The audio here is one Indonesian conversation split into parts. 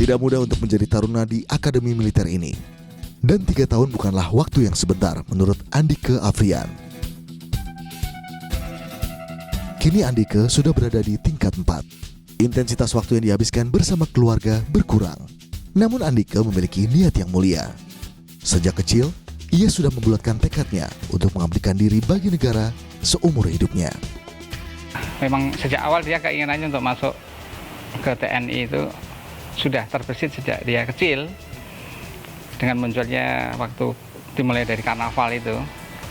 Tidak mudah untuk menjadi taruna di Akademi Militer ini. Dan 3 tahun bukanlah waktu yang sebentar menurut Andike Afrian. Kini Andike sudah berada di tingkat 4. Intensitas waktu yang dihabiskan bersama keluarga berkurang. Namun Andike memiliki niat yang mulia. Sejak kecil, ia sudah membulatkan tekadnya untuk mengabdikan diri bagi negara seumur hidupnya. Memang sejak awal dia keinginannya untuk masuk ke TNI itu sudah terbesit sejak dia kecil. Dengan munculnya waktu dimulai dari karnaval itu,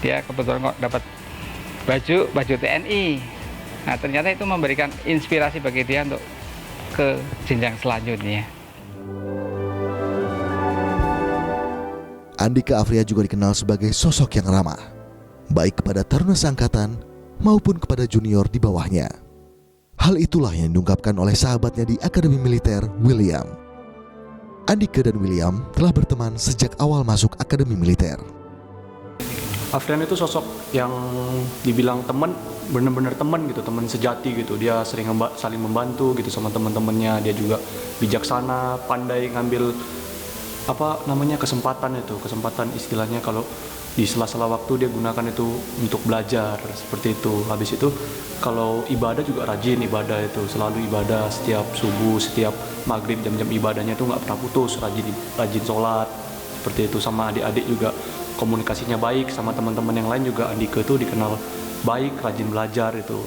dia kebetulan kok dapat baju TNI. Nah, ternyata itu memberikan inspirasi bagi dia untuk ke jenjang selanjutnya. Andike Afrian juga dikenal sebagai sosok yang ramah, baik kepada taruna seangkatan maupun kepada junior di bawahnya. Hal itulah yang diungkapkan oleh sahabatnya di Akademi Militer, William. Andike dan William telah berteman sejak awal masuk Akademi Militer. Afrian itu sosok yang dibilang teman, benar-benar teman gitu, teman sejati gitu. Dia sering saling membantu gitu sama teman-temannya. Dia juga bijaksana, pandai ngambil kesempatan istilahnya kalau di sela-sela waktu dia gunakan itu untuk belajar seperti itu. Habis itu kalau ibadah juga rajin ibadah, itu selalu ibadah setiap subuh, setiap maghrib, jam-jam ibadahnya itu nggak pernah putus, rajin sholat seperti itu. Sama adik-adik juga komunikasinya baik, sama teman-teman yang lain juga Andike itu dikenal baik, rajin belajar itu.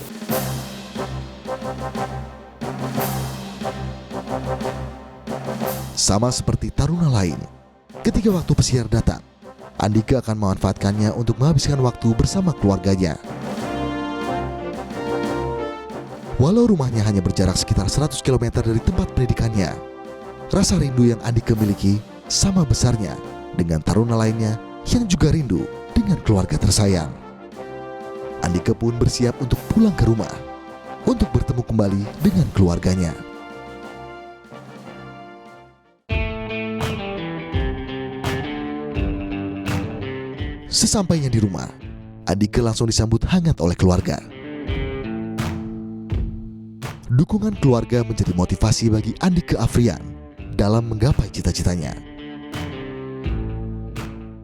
Sama seperti taruna lain, ketika waktu pesiar datang, Andike akan memanfaatkannya untuk menghabiskan waktu bersama keluarganya. Walau rumahnya hanya berjarak sekitar 100 km dari tempat pendidikannya, rasa rindu yang Andike miliki sama besarnya dengan taruna lainnya yang juga rindu dengan keluarga tersayang. Andike pun bersiap untuk pulang ke rumah, untuk bertemu kembali dengan keluarganya. Sesampainya di rumah, Andike langsung disambut hangat oleh keluarga. Dukungan keluarga menjadi motivasi bagi Andike Afrian dalam menggapai cita-citanya.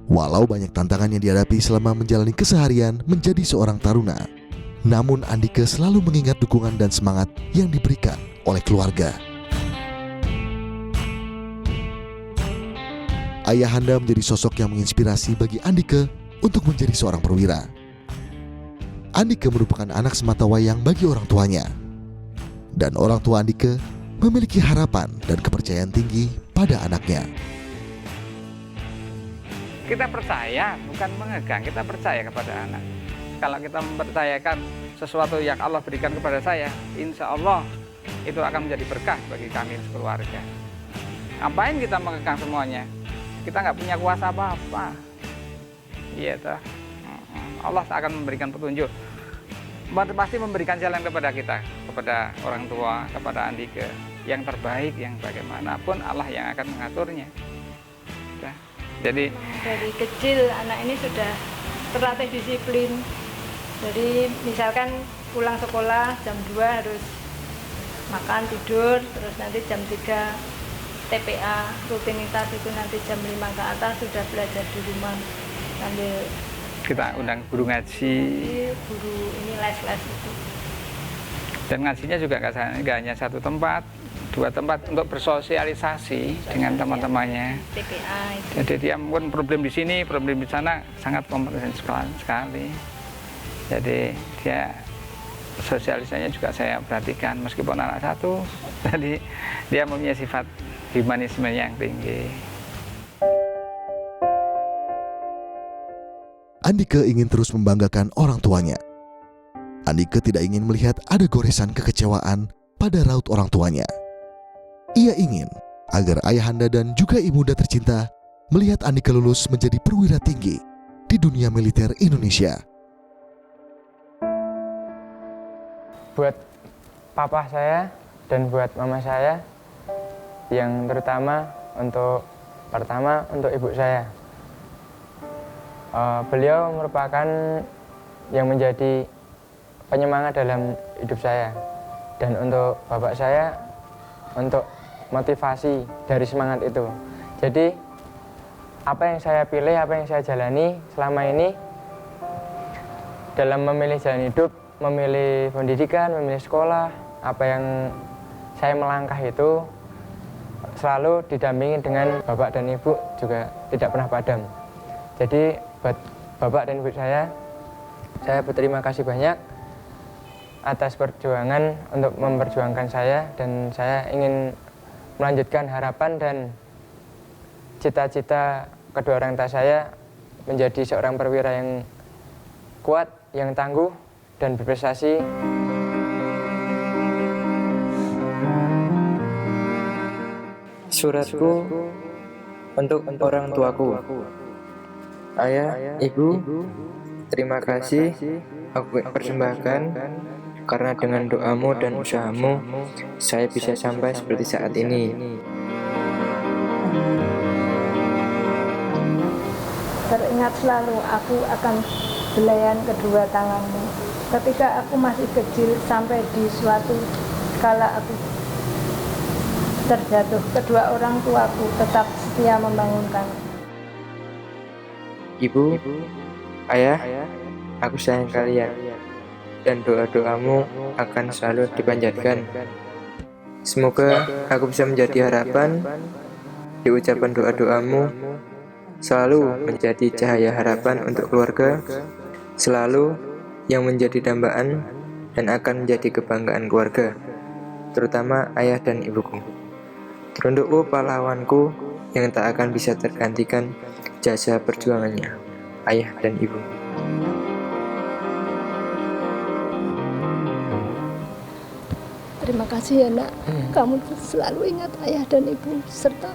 Walau banyak tantangan yang dihadapi selama menjalani keseharian menjadi seorang taruna, namun Andike selalu mengingat dukungan dan semangat yang diberikan oleh keluarga. Ayahanda menjadi sosok yang menginspirasi bagi Andike untuk menjadi seorang perwira. Andike merupakan anak sematawayang bagi orang tuanya. Dan orang tua Andike memiliki harapan dan kepercayaan tinggi pada anaknya. Kita percaya, bukan mengekang, kita percaya kepada anak. Kalau kita mempercayakan sesuatu yang Allah berikan kepada saya, insya Allah itu akan menjadi berkah bagi kami sekeluarga. Ngapain kita mengekang semuanya? Kita nggak punya kuasa apa-apa. Iya toh. Allah akan memberikan petunjuk. Pasti memberikan jalan kepada kita, kepada orang tua, kepada Andike yang terbaik, yang bagaimanapun Allah yang akan mengaturnya. Nah, jadi dari kecil anak ini sudah terlatih disiplin. Jadi misalkan pulang sekolah jam 2 harus makan, tidur, terus nanti jam 3 TPA, rutinitas itu nanti jam 5 ke atas sudah belajar di rumah sambil kita undang guru ngaji, guru ini les-les itu. Dan ngajinya juga nggak hanya satu tempat, 2 tempat untuk bersosialisasi dengan teman-temannya. TPA itu. Jadi dia mungkin problem di sini, problem di sana, sangat kompeten sekali. Jadi dia sosialisasinya juga saya perhatikan, meskipun anak satu, jadi dia mempunyai sifat humanisme yang tinggi. Andike ingin terus membanggakan orang tuanya. Andike tidak ingin melihat ada goresan kekecewaan pada raut orang tuanya. Ia ingin agar ayahanda dan juga ibunda tercinta melihat Andike lulus menjadi perwira tinggi di dunia militer Indonesia. Buat papa saya dan buat mama saya, yang terutama untuk ibu saya. Beliau merupakan yang menjadi penyemangat dalam hidup saya. Dan untuk bapak saya, untuk motivasi dari semangat itu. Jadi apa yang saya pilih, apa yang saya jalani selama ini dalam memilih jalan hidup, memilih pendidikan, memilih sekolah, apa yang saya melangkah itu selalu didampingi dengan bapak dan ibu juga tidak pernah padam. Jadi buat bapak dan ibu saya berterima kasih banyak atas perjuangan untuk memperjuangkan saya, dan saya ingin melanjutkan harapan dan cita-cita kedua orang tua saya menjadi seorang perwira yang kuat, yang tangguh, dan berprestasi. Suratku untuk orang tuaku. Ayah, ibu, terima kasih aku persembahkan karena dengan doamu dan usahamu saya bisa sampai seperti saat ini. Teringat selalu aku akan belayan kedua tanganmu. Ketika aku masih kecil sampai di suatu kala aku terjatuh, kedua orang tuaku tetap setia membangunkan. Ibu, ayah, aku sayang kalian dan doa-doamu akan selalu dipanjatkan. Semoga aku bisa menjadi harapan di ucapan doa-doamu, selalu menjadi cahaya harapan untuk keluarga, selalu yang menjadi dambaan dan akan menjadi kebanggaan keluarga, terutama ayah dan ibuku. Teruntukku pahlawanku yang tak akan bisa tergantikan jasa perjuangannya, ayah dan ibu. Terima kasih ya nak, kamu selalu ingat ayah dan ibu serta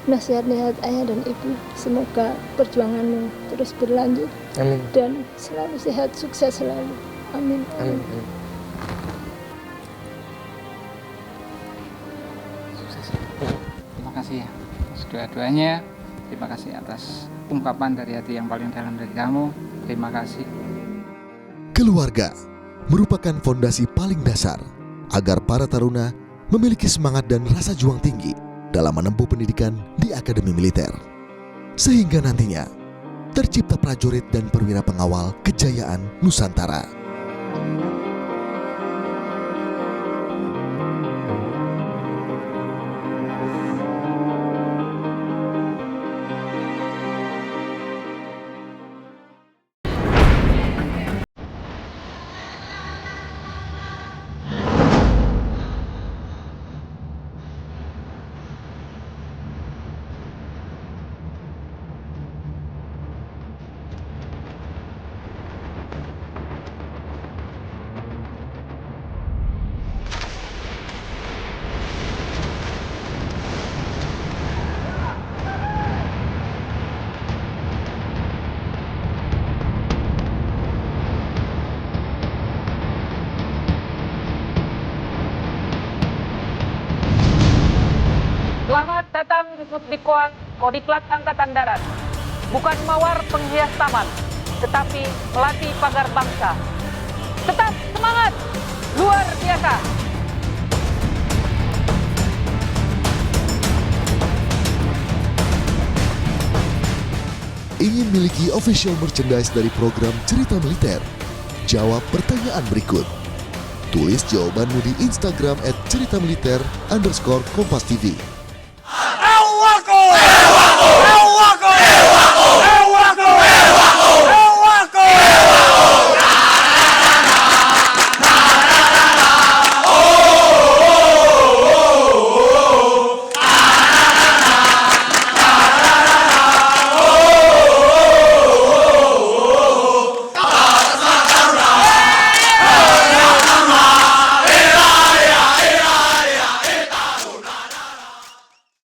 nasihat-nasihat ayah dan ibu. Semoga perjuanganmu terus berlanjut. Amin. Dan selalu sehat, sukses selalu. Amin. Amin. Terima kasih ya atas doa-doanya. Terima kasih atas ungkapan dari hati yang paling dalam dari kamu. Terima kasih. Keluarga merupakan fondasi paling dasar agar para taruna memiliki semangat dan rasa juang tinggi dalam menempuh pendidikan di Akademi Militer. Sehingga nantinya tercipta prajurit dan perwira pengawal kejayaan Nusantara. Selamat datang di Pusdikwan Kodiklat Angkatan Darat. Bukan mawar penghias taman, tetapi pelatih pagar bangsa. Tetap semangat, luar biasa. Ingin miliki official merchandise dari program Cerita Militer? Jawab pertanyaan berikut. Tulis jawabanmu di Instagram @ceritamiliter_kompas TV.